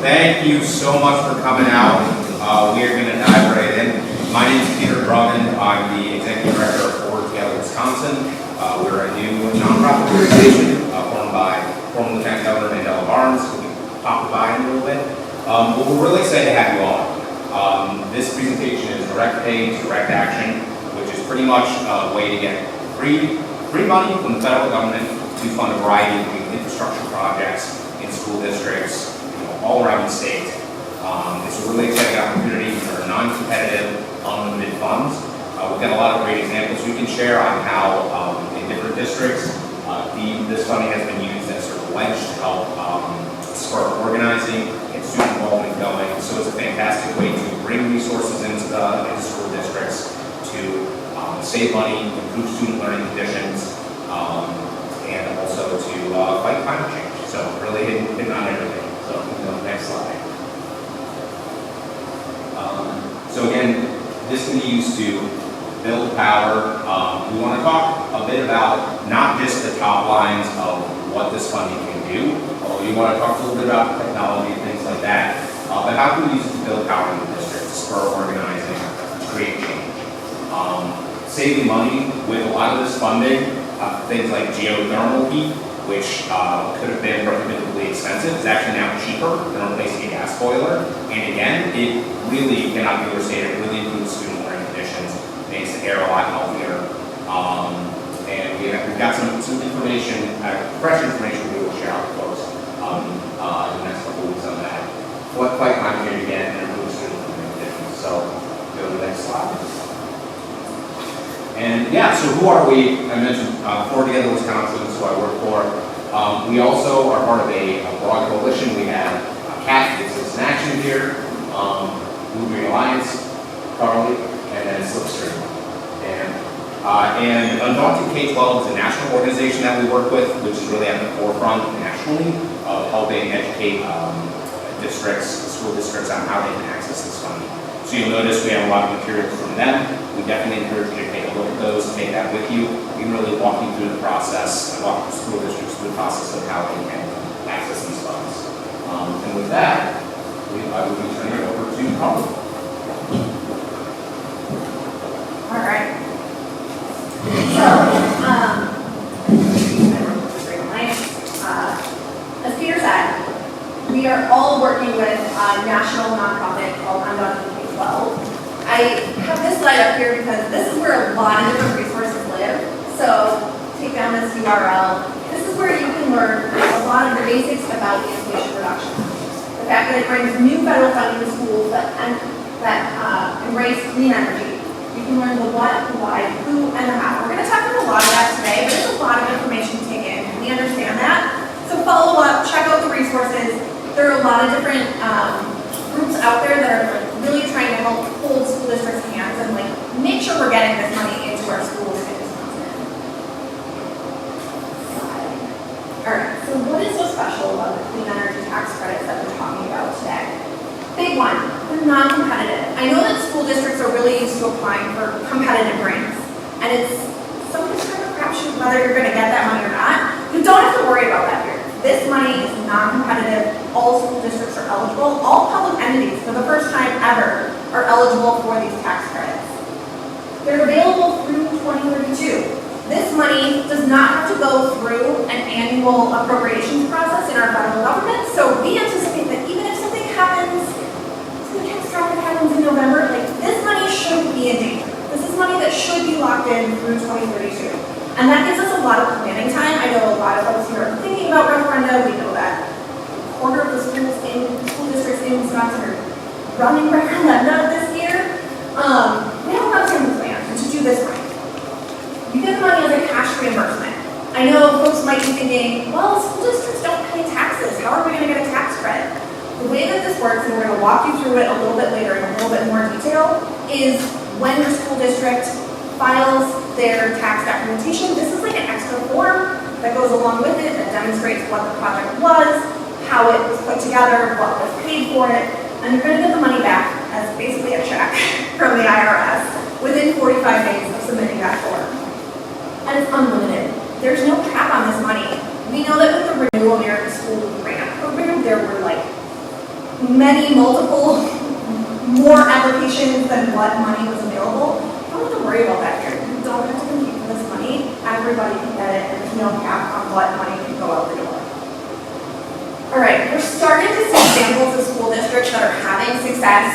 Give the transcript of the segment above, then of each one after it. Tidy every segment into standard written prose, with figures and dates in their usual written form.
Thank you so much for coming out. We are going to dive right in. My name is Peter Drummond. I'm the Executive Director of Ford Taylor, Wisconsin. We're a new nonprofit organization formed by former Lieutenant Governor Mandela Barnes, who we talked about in a little bit. But we're really excited to have you on. This presentation is direct pay, direct action, which is pretty much a way to get free money from the federal government to fund a variety of infrastructure projects in school districts all around the state. It's a really exciting opportunity for non-competitive, unlimited funds. We've got a lot of great examples we can share on how in different districts this funding has been used as sort of a wedge to help spur organizing and student involvement going. So it's a fantastic way to bring resources into school districts to save money, improve student learning conditions, and also to fight climate change. So really hitting on everything. So we can go to the next slide. So again, this can be used to build power. We want to talk a bit about not just the top lines of what this funding can do, although we want to talk a little bit about technology and things like that, but how can we use it to build power in the district, to spur organizing, to create change. Saving money with a lot of this funding, things like geothermal heat, which could have been prohibitively expensive, is actually now cheaper than replacing a gas boiler. And again, it really cannot be overstated. It really improves student learning conditions, makes the air a lot healthier. And we've got some information, fresh information we will share with folks in the next couple of weeks on that. What fight climate change again and improve student learning conditions. So go to the next slide. And yeah, so who are we? I mentioned Ford Together Wisconsin, is who I work for. We also are part of a broad coalition. We have CAT, Citizen Action here, Blue Green Alliance, Carly, and then Slipstream. And Undaunted K-12 is a national organization that we work with, which is really at the forefront nationally of helping educate school districts on how they can access this funding. So you'll notice we have a lot of materials from them. We definitely encourage you to take a look at those, take that with you. We can really walk you through the process and walk the school districts through the process of how they can access these funds. And with that, I will be turning it over to Carly. All right. So, as Peter said, we are all working with a national nonprofit called Undaunted K-12. I have this slide up here because this is where a lot of different resources live. So take down this URL. This is where you can learn a lot of the basics about the Inflation Reduction. The fact that it brings new federal funding to schools that embrace clean energy. You can learn the what, the why, the who, and the how. We're going to talk about a lot of that today, but there's a lot of information to take in. We understand that. So follow up, check out the resources. There are a lot of different groups out there that are really trying to help hold school districts' hands and make sure we're getting this money into our schools in Wisconsin. All right, so what is so special about the clean energy tax credits that we're talking about today? Big one, they're non-competitive. I know that school districts are really used to applying for competitive grants, and it's sometimes kind of a crapshoot whether you're going to get that money or not. You don't have to worry about that here. This money is non-competitive. All school districts are eligible. All public entities, for the first time ever, are eligible for these tax credits. They're available through 2032. This money does not have to go through an annual appropriations process in our federal government, so we anticipate that even if something happens, something catastrophic happens in November, this money shouldn't be in danger. This is money that should be locked in through 2032. And that gives us a lot of planning time. I know a lot of folks here are thinking about referenda. We know that a quarter of the school districts in Wisconsin are running referenda this year. We have a lot of time to plan and to do this right. You get the money as a cash reimbursement. I know folks might be thinking, well, school districts don't pay taxes. How are we going to get a tax credit? The way that this works, and we're going to walk you through it a little bit later in a little bit more detail, is when your school district files their tax documentation. This is like an extra form that goes along with it that demonstrates what the project was, how it was put together, what was paid for it, and you're going to get the money back as basically a check from the IRS within 45 days of submitting that form. And it's unlimited. There's no cap on this money. We know that with the Renew America School Grant Program, there were multiple, more applications than what money was available. You don't have to worry about that here. You don't have to compete for this money. Everybody can get it, and there's no cap on what money can go out the door. All right, we're starting to see examples of school districts that are having success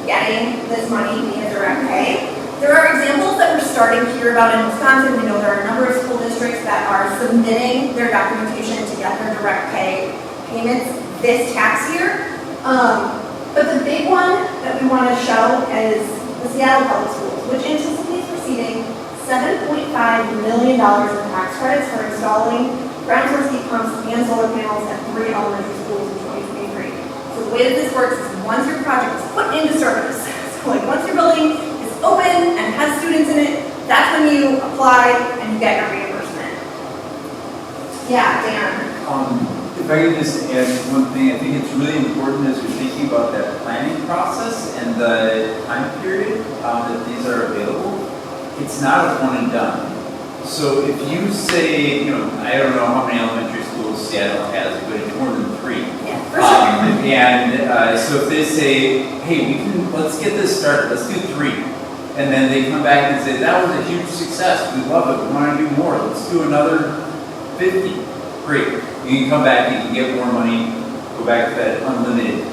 getting this money via direct pay. There are examples that we're starting to hear about in Wisconsin. We know there are a number of school districts that are submitting their documentation to get their direct pay payments this tax year. But the big one that we want to show is the Seattle Public Schools, which anticipates receiving $7.5 million in tax credits for installing ground source heat pumps and solar panels at 3 elementary schools in 2023. So the way that this works is once your project is put into service, so like once your building is open and has students in it, that's when you apply and you get your reimbursement. Yeah, Dan. If I could just add one thing, I think it's really important as you're thinking about that planning process and the time period that these are available, it's not a one and done. So if you say, I don't know how many elementary schools Seattle has, but it's more than 3. Yeah, for sure. So if they say, hey, let's get this started, let's do 3. And then they come back and say, that was a huge success, we love it, we want to do more, let's do another 50. Great. You can come back, you can get more money, go back to that unlimited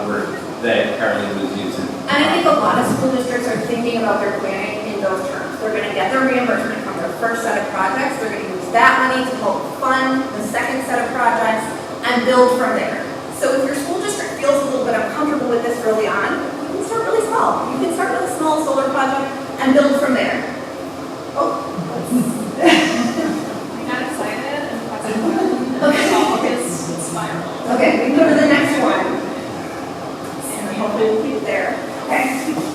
word that Carly was using. And I think a lot of school districts are thinking about their planning in those terms. They're going to get their reimbursement from their first set of projects. They're going to use that money to help fund the second set of projects and build from there. So if your school district feels a little bit uncomfortable with this early on, you can start really small. You can start with a small solar project and build from there. Oh, I got excited and it's spiraled. okay, we go to the next one. And hopefully we'll keep it there. Okay,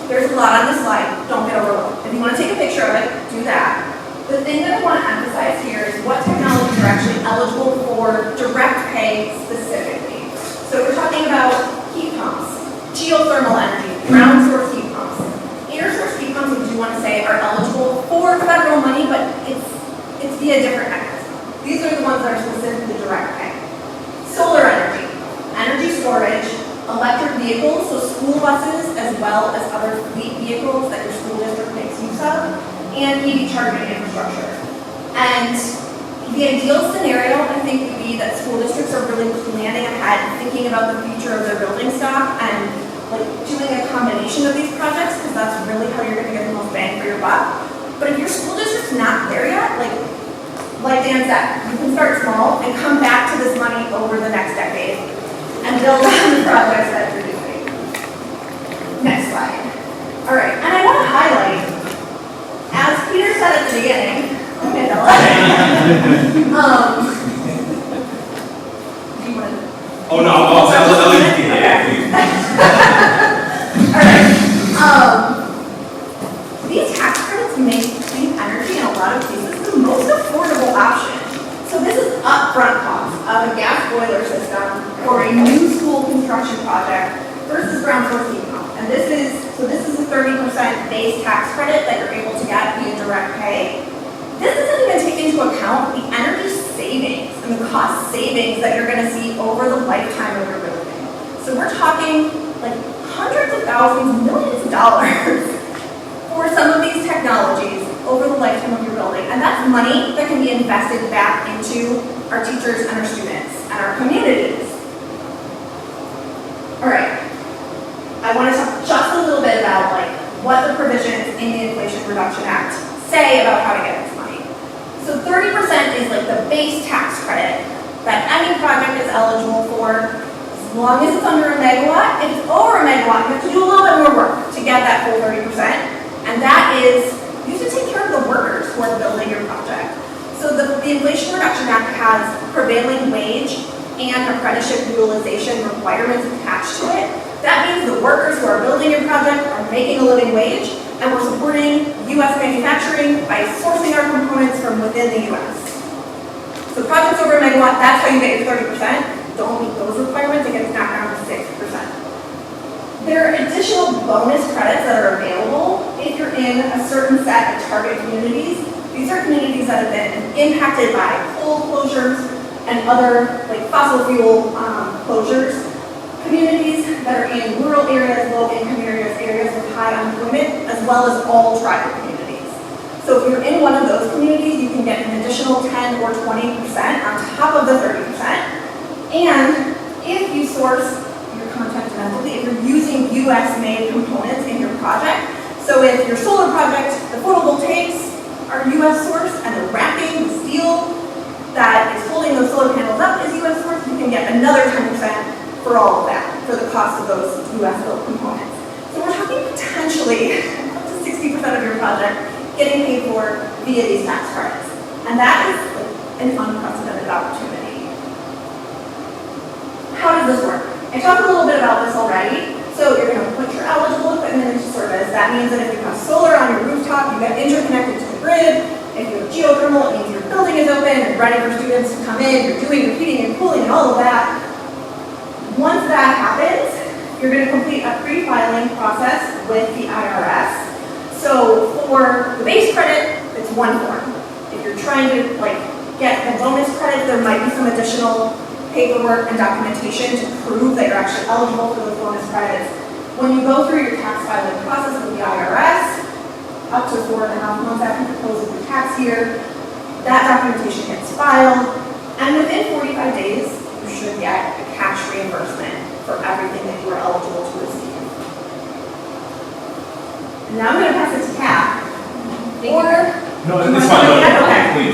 there's a lot on this slide. Don't get overwhelmed. If you want to take a picture of it, do that. The thing that I want to emphasize here is what technologies are actually eligible for direct pay specifically. So we're talking about heat pumps, geothermal energy, ground source heat pumps. Air source heat pumps, we do want to say, are eligible for federal money, but it's via different mechanism. These are the ones that are specifically direct pay. Solar energy, energy storage, electric vehicles, so school buses as well as other fleet vehicles that your school district makes use of, and EV charging infrastructure. And the ideal scenario, I think, would be that school districts are really planning ahead, thinking about the future of their building stock and doing a combination of these projects, because that's really how you're going to get the most bang for your buck. But if your school district's not there yet, like Dan said, you can start small and come back to this money over the next decade and build on the projects that you're doing. Next slide. All right, and I want to highlight, as Peter said at the beginning, okay, Bella. Do you want to? Oh, no, I'll leave you here, please. All right. These tax credits make clean energy in a lot of cases the most affordable option. So this is upfront cost of a gas boiler system for a new school construction project versus ground source heat pump. And this is a 30% base tax credit that you're able to get via direct pay. This doesn't even take into account the energy savings and the cost savings that you're going to see over the lifetime of your building. So we're talking hundreds of thousands, millions of dollars for some of these technologies over the lifetime of your building. And that's money that can be invested back into our teachers and our students and our communities. All right. I want to talk just a little bit about what the provisions in the Inflation Reduction Act say about how to get this money. So 30% is the base tax credit that any project is eligible for as long as it's under a megawatt. If it's over a megawatt, you have to do a little bit more work to get that full 30%. And that is, you have to take care of the workers who are building your project. So the Inflation Reduction Act has prevailing wage and apprenticeship utilization requirements attached to it. That means the workers who are building your project are making a living wage, and we're supporting U.S. manufacturing by sourcing our components from within the U.S. So projects over a megawatt, that's how you get your 30%. Don't meet those requirements, it gets knocked down to 6%. There are additional bonus credits that are available if you're in a certain set of target communities. These are communities that have been impacted by coal closures and other fossil fuel closures. Communities that are in rural areas, low-income areas, areas with high unemployment, as well as all tribal communities. So if you're in one of those communities, you can get an additional 10 or 20% on top of the 30%. And if you source your content domestically, if you're using US-made components in your project, so if your solar project, the photovoltaics are US sourced, and the racking, the steel that is holding those solar panels up is US sourced, you can get another 10% for all of that, for the cost of those US built components. So we're talking potentially up to 60% of your project getting paid for via these tax credits. And that is an unprecedented opportunity. How does this work? I talked a little bit about this already. So you're going to put your eligible equipment into service. That means that if you have solar on your rooftop, you get interconnected to the grid. If you have geothermal, it means your building is open and ready for students to come in. You're doing your heating and cooling and all of that. Once that happens, you're going to complete a pre-filing process with the IRS. So for the base credit, it's one form. If you're trying to get the bonus credit, there might be some additional paperwork and documentation to prove that you're actually eligible for those bonus credits. When you go through your tax filing process with the IRS, up to 4.5 months after you close your tax year, that documentation gets filed, and within 45 days, you should get a cash reimbursement for everything that you are eligible to receive. And now I'm going to pass it to Kat. No, this one, Okay. please.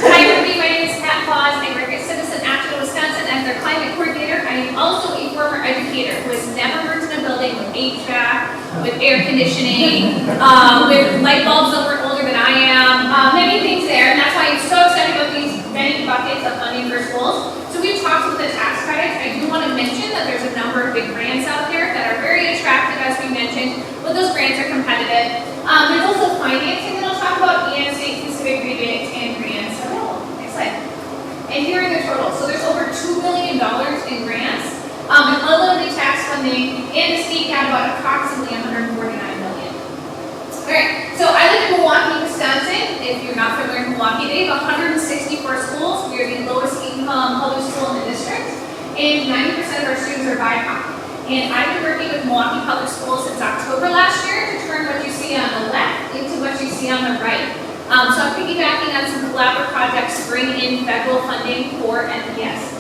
Hi everybody, my name is Kat Claus. I work at Citizen Action Wisconsin as their climate coordinator. I am also a former educator who has never worked in a building with HVAC, with air conditioning, with light bulbs that were older than I am, many things there. And that's why I'm so excited about these many buckets of funding for schools. So we've talked about the tax credits. I do want to mention that there's a number of big grants out there that are very attractive, as we mentioned, but those grants are competitive. There's also financing that I'll talk about, and state-specific rebates and grants available. Next slide. And here are the totals. So there's over $2 billion in grants, and unlimited tax funding, and the state got about approximately $149 million. All right, so I live in Milwaukee, Wisconsin. If you're not familiar with Milwaukee, they have 164 schools. We are the lowest income public school in the district, and 90% of our students are BIPOC. And I've been working with Milwaukee Public Schools since October last year to turn what you see on the left into what you see on the right. So I'm piggybacking on some collaborative projects to bring in federal funding for NPS.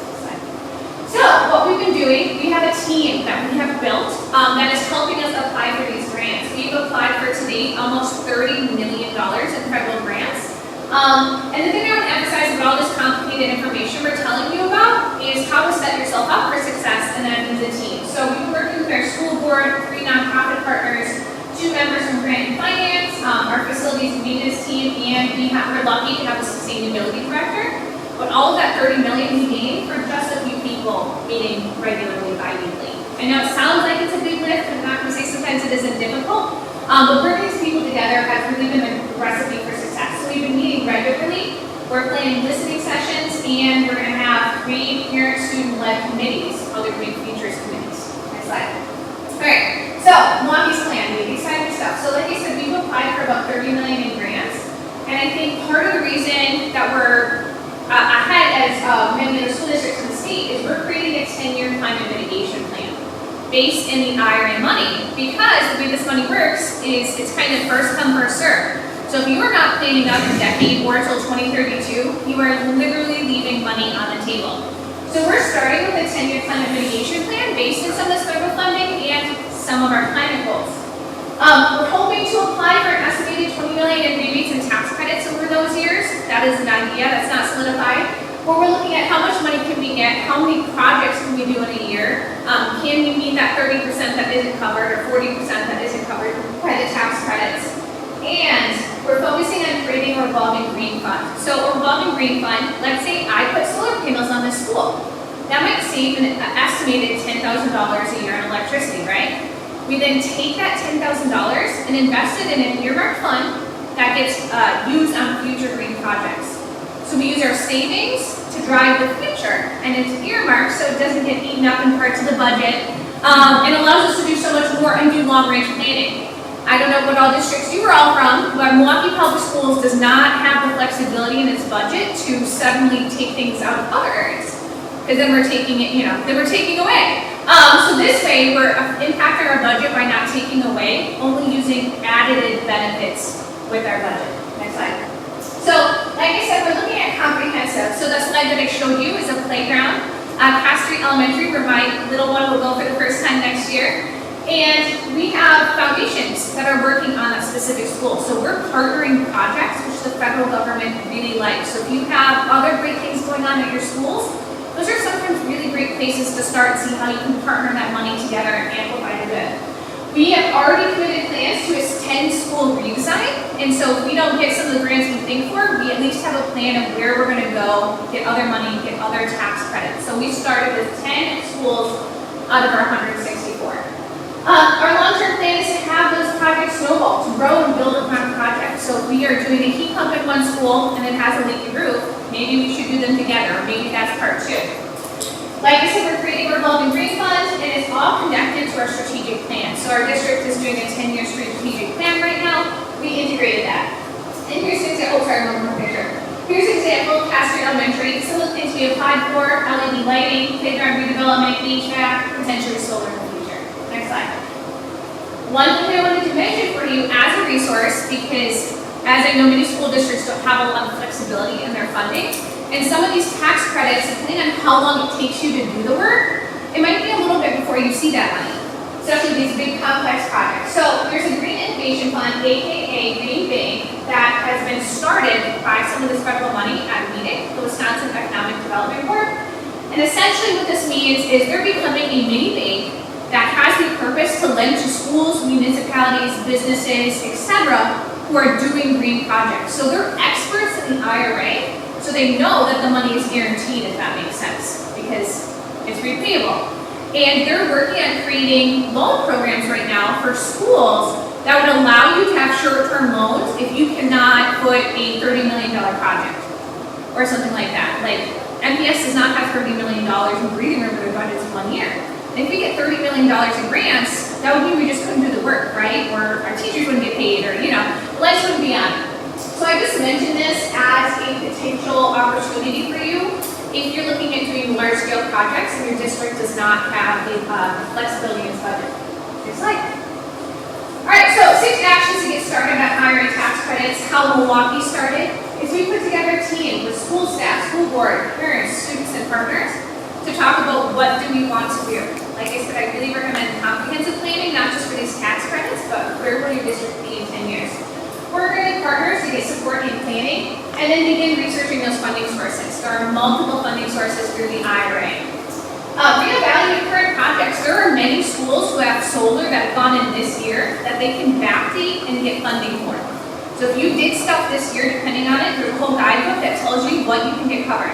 So what we've been doing, we have a team that we have built that is helping us apply for these grants. We've applied for to date almost $30 million in federal grants. And the thing I want to emphasize with all this complicated information we're telling you about is how to set yourself up for success, and that means a team. So we've been working with our school board, 3 nonprofit partners, 2 members from Grant and Finance, our facilities and maintenance team, and we're lucky to have a sustainability director. But all of that $30 million we gained for just a few people meeting regularly bi-weekly. I know it sounds like it's a big lift, and I'm not going to say sometimes it isn't difficult, but bringing these people together has really been a recipe for success. So we've been meeting regularly, we're planning listening sessions, and we're going to have 3 parent-student-led committees, other Green Futures committees. Next slide. All right, so Milwaukee's plan, the exciting stuff. So like I said, we've applied for about $30 million in grants, and I think part of the reason that we're ahead as many other school districts in the state is we're creating a 10-year climate mitigation plan based in the IRA money, because the way this money works is it's kind of first come, first serve. So if you are not planning out your decade or until 2032, you are literally leaving money on the table. So we're starting with a 10-year climate mitigation plan based on some of this federal funding and some of our climate goals. We're hoping to apply for an estimated $20 million in rebates and tax credits over those years. That is an idea, that's not solidified. But we're looking at how much money can we get, how many projects can we do in a year, can we meet that 30% that isn't covered or 40% that isn't covered by the tax credits. And we're focusing on creating a revolving green fund. So a revolving green fund, let's say I put solar panels on this school. That might save an estimated $10,000 a year in electricity, right? We then take that $10,000 and invest it in an earmarked fund that gets used on future green projects. So we use our savings to drive the future, and it's earmarked so it doesn't get eaten up in parts of the budget, and allows us to do so much more and do long-range planning. I don't know what all districts you are all from, but Milwaukee Public Schools does not have the flexibility in its budget to suddenly take things out of other areas. because then we're taking it, then we're taking away. So this way, we're impacting our budget by not taking away, only using additive benefits with our budget. Next slide. So, like I said, we're looking at comprehensive. So the slide that I showed you is a playground at Cass Street Elementary, where my little one will go for the first time next year. And we have foundations that are working on that specific school. So we're partnering projects, which the federal government really likes. So if you have other great things going on at your schools, those are sometimes really great places to start and see how you can partner that money together and amplify the good. We have already committed plans to a 10-school redesign, and so if we don't get some of the grants we think for, we at least have a plan of where we're going to go, get other money, get other tax credits. So we started with 10 schools out of our 164. Our long-term plan is to have those projects snowball, to grow and build upon projects. So if we are doing a heat pump at one school and it has a leaky roof, maybe we should do them together, or maybe that's part 2. Like I said, we're creating a revolving green fund, and it's all connected to our strategic plan. So our district is doing a 10-year strategic plan right now. We integrated that. And here's an example, one more picture. Here's an example of Cass Street Elementary. Some of the things we applied for: LED lighting, playground redevelopment, HVAC, potentially solar in the future. Next slide. One thing I wanted to mention for you as a resource, because as I know, many school districts don't have a lot of flexibility in their funding. And some of these tax credits, depending on how long it takes you to do the work, it might be a little bit before you see that money, especially these big complex projects. So there's a Green Innovation Fund, aka Green Bank, that has been started by some of this federal money at WEDC, the Wisconsin Economic Development Board. And essentially what this means is they're becoming a mini bank that has the purpose to lend to schools, municipalities, businesses, etc., who are doing green projects. So they're experts in the IRA, so they know that the money is guaranteed, if that makes sense, because it's repayable. And they're working on creating loan programs right now for schools that would allow you to have short-term loans if you cannot put a $30 million project or something like that. Like, MPS does not have $30 million in breathing room for their budgets in 1 year. And if we get $30 million in grants, that would mean we just couldn't do the work, right? Or our teachers wouldn't get paid, or, the lights wouldn't be on. So I just mentioned this as a potential opportunity for you if you're looking at doing large-scale projects and your district does not have the flexibility in its budget. Next slide. All right, so 6 actions to get started on IRA tax credits. How Milwaukee started is we put together a team with school staff, school board, parents, students, and partners to talk about what do we want to do. Like I said, I really recommend comprehensive planning, not just for these tax credits, but where will your district be in 10 years. We're going to partners to get support in planning, and then begin researching those funding sources. There are multiple funding sources through the IRA. Reevaluate current projects. There are many schools who have solar that have gone in this year that they can backdate and get funding for. So if you did stuff this year, depending on it, there's a whole guidebook that tells you what you can get covered.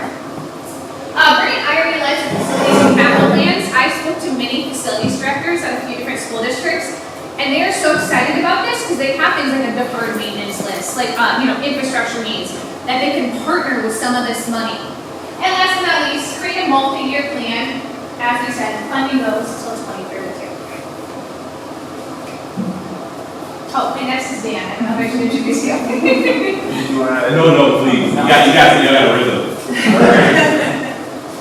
Bringing IRA lives to facilities and capital plans. I spoke to many facilities directors at a few different school districts, and they are so excited about this because they have things like a deferred maintenance list, like infrastructure needs, that they can partner with some of this money. And last but not least, create a multi-year plan. As we said, funding goes until 2032. Oh, and next is Dan. I don't know if I should introduce you. No, please. You got a rhythm.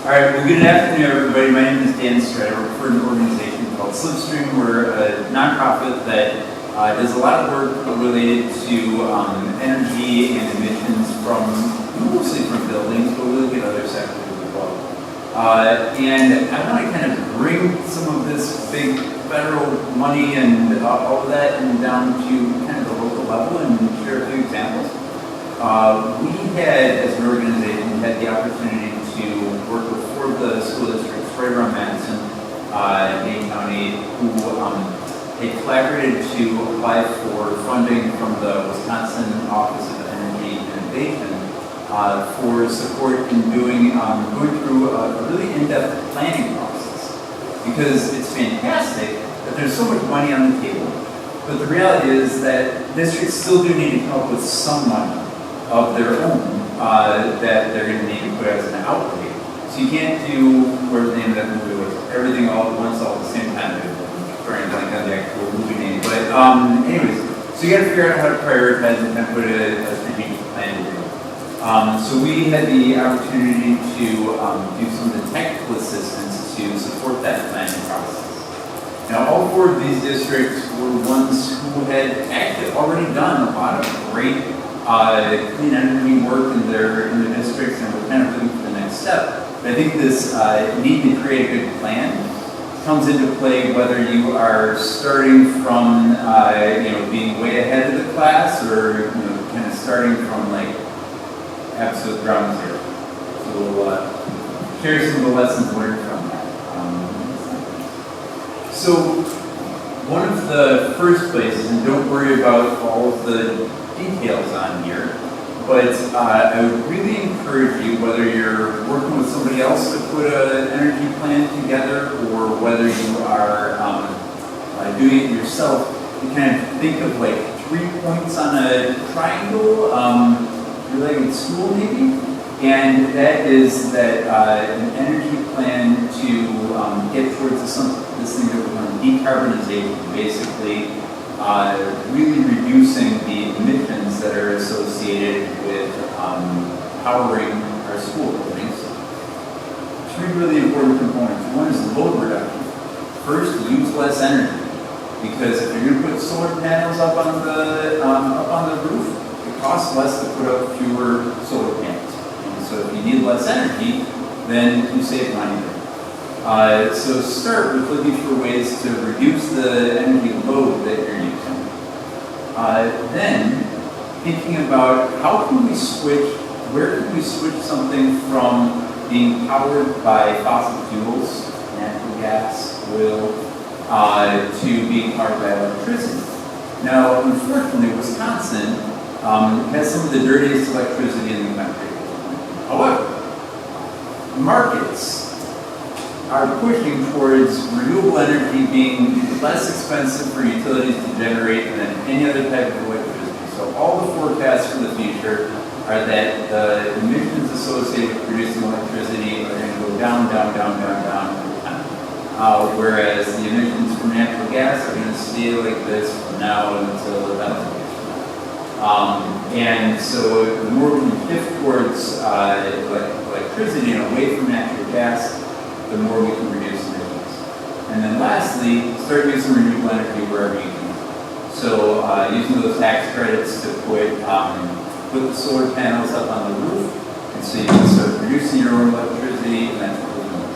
All right, well, good afternoon, everybody. My name is Dan Strider. I work for an organization called Slipstream. We're a nonprofit that does a lot of work related to energy and emissions mostly from buildings, but we look at other sectors as well. And I want to kind of bring some of this big federal money and all of that and down to kind of the local level and share a few examples. We had, as an organization, had the opportunity to work with 4 of the school districts right around Madison, Dane County, who had collaborated to apply for funding from the Wisconsin Office of Energy Innovation for support in going through a really in-depth planning process. Because it's fantastic that there's so much money on the table, but the reality is that districts still do need to come up with some money of their own that they're going to need to put as an outlay. So you can't do, where's the name of that movie was, everything all at once, all at the same time. Trying to blank on the actual movie name. But anyways, so you got to figure out how to prioritize and then put a strategic plan together. So we had the opportunity to do some of the tech technical assistance to support that planning process. Now, all 4 of these districts were ones who had actually already done a lot of great clean energy work in their districts and were kind of looking for the next step. But I think this need to create a good plan comes into play whether you are starting from being way ahead of the class or kind of starting from like absolute ground zero. So we'll share some of the lessons learned from that. So one of the first places, and don't worry about all of the details on here, but I would really encourage you, whether you're working with somebody else to put an energy plan together or whether you are doing it yourself, you kind of think of like 3 points on a triangle, you're like in school maybe, and that is that an energy plan to get towards this thing that we're calling decarbonization, basically really reducing the emissions that are associated with powering our school buildings. 3 really important components. One is load reduction. First, use less energy, because if you're going to put solar panels up on the roof, it costs less to put up fewer solar panels. And so if you need less energy, then you save money there. So start with looking for ways to reduce the energy load that you're using. Then thinking about where can we switch something from being powered by fossil fuels, natural gas, oil, to being powered by electricity. Now, unfortunately, Wisconsin has some of the dirtiest electricity in the country. However, markets are pushing towards renewable energy being less expensive for utilities to generate than any other type of electricity. So all the forecasts for the future are that the emissions associated with producing electricity are going to go down over time. Whereas the emissions from natural gas are going to stay like this from now until 1,000 years from now. And so the more we can shift towards electricity and away from natural gas, the more we can reduce emissions. And then lastly, start using renewable energy wherever you can. So using those tax credits to put the solar panels up on the roof, and so you can start producing your own electricity, and that's what we're doing.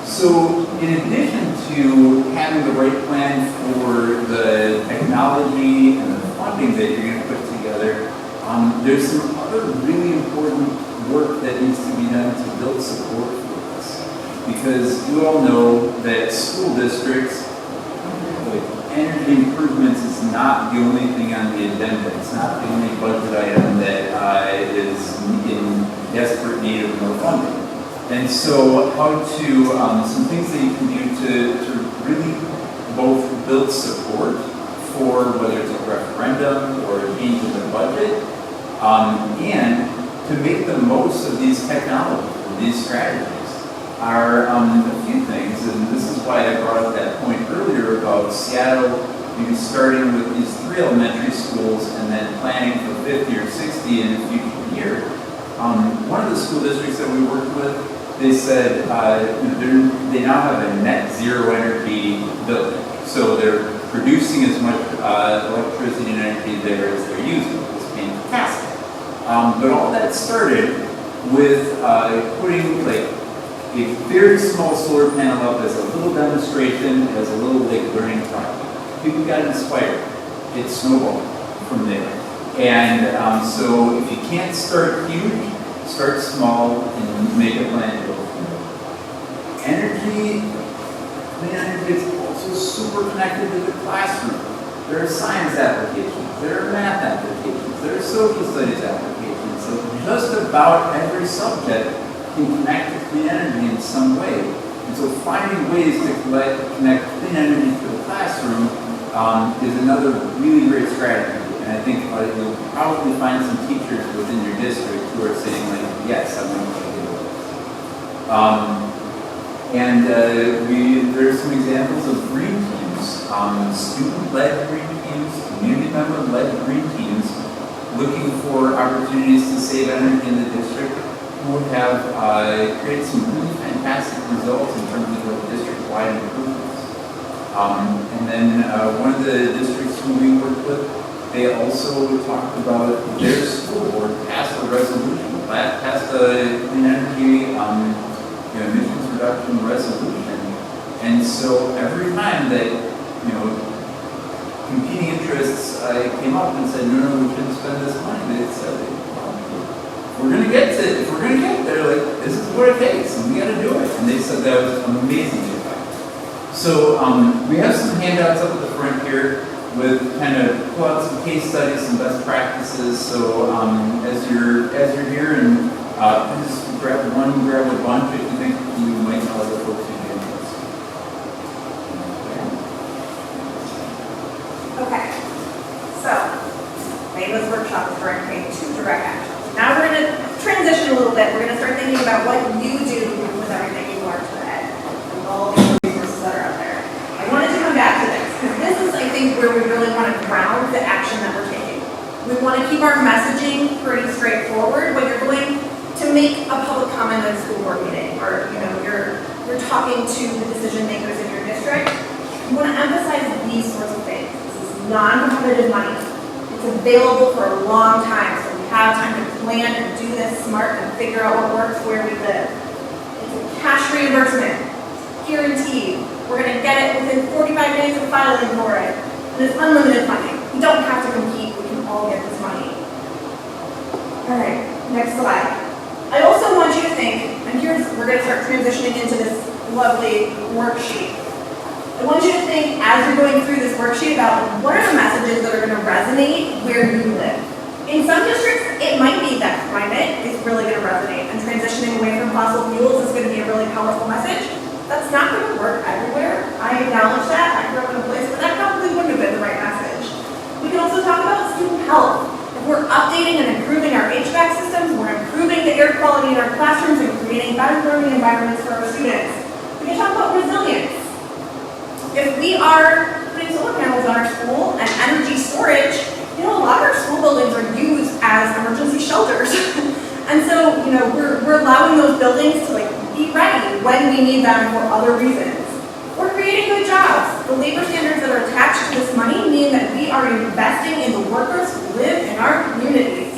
So in addition to having the right plan for the technology and the funding that you're going to put together, there's some other really important work that needs to be done to build support for this. Because you all know that school districts, energy improvements is not the only thing on the agenda. It's not the only budget item that is in desperate need of more funding. And so some things that you can do to really both build support for whether it's a referendum or a change in the budget, and to make the most of these technologies, these strategies, are a few things. And this is why I brought up that point earlier about Seattle maybe starting with these 3 elementary schools and then planning for 50 or 60 in a future year. One of the school districts that we worked with, they said they now have a net zero energy building. So they're producing as much electricity and energy there as they're using. It's fantastic. But all that started with putting a very small solar panel up as a little demonstration, as a little learning project. People got inspired. It snowballed from there. And so if you can't start huge, start small and make a plan to go from there. Energy, clean energy is also super connected to the classroom. There are science applications, there are math applications, there are social studies applications. So just about every subject can connect to clean energy in some way. And so finding ways to connect clean energy to the classroom is another really great strategy. And I think you'll probably find some teachers within your district who are saying yes, I'm going to do it. There's some examples of green teams, student-led green teams, community member-led green teams, looking for opportunities to save energy in the district. who have created some really fantastic results in terms of district-wide improvements. And then one of the districts who we worked with, they also talked about their school board passed a resolution, passed a clean energy emissions reduction resolution. And so every time that competing interests came up and said, no, we shouldn't spend this money, they said, if we're gonna get there, like, this is what it takes, and we gotta do it. And they said that was amazing. So we have some handouts up at the front here with kind of pull out some case studies, some best practices. So as you're here, and please grab a bunch if you think you might know other folks who do this. Okay, so, Layla's workshop is directing to direct action. Now we're going to transition a little bit. We're going to start thinking about what you do with everything you learned today, and all the resources that are out there. I wanted to come back to this, because this is, I think, where we really want to ground the action that we're taking. We want to keep our messaging pretty straightforward when you're going to make a public comment at a school board meeting, or you're talking to the decision makers in your district. You want to emphasize these sorts of things. This is non-competitive money. It's available for a long time, so we have time to plan and do this smart and figure out what works where we live. It's a cash reimbursement, guaranteed. We're going to get it within 45 days of filing for it. And it's unlimited funding. We don't have to compete. We can all get this money. All right, next slide. I also want you to think, and we're going to start transitioning into this lovely worksheet. I want you to think, as you're going through this worksheet, about what are the messages that are going to resonate where you live. In some districts, it might be that climate is really going to resonate, and transitioning away from fossil fuels is going to be a really powerful message. That's not going to work everywhere. I acknowledge that. I grew up in a place where that probably wouldn't have been the right message. We can also talk about student health. If we're updating and improving our HVAC systems, we're improving the air quality in our classrooms and creating better learning environments for our students. We can talk about resilience. If we are putting solar panels on our school and energy storage, a lot of our school buildings are used as emergency shelters. And so, we're allowing those buildings to be ready when we need them for other reasons. We're creating good jobs. The labor standards that are attached to this money mean that we are investing in the workers who live in our communities.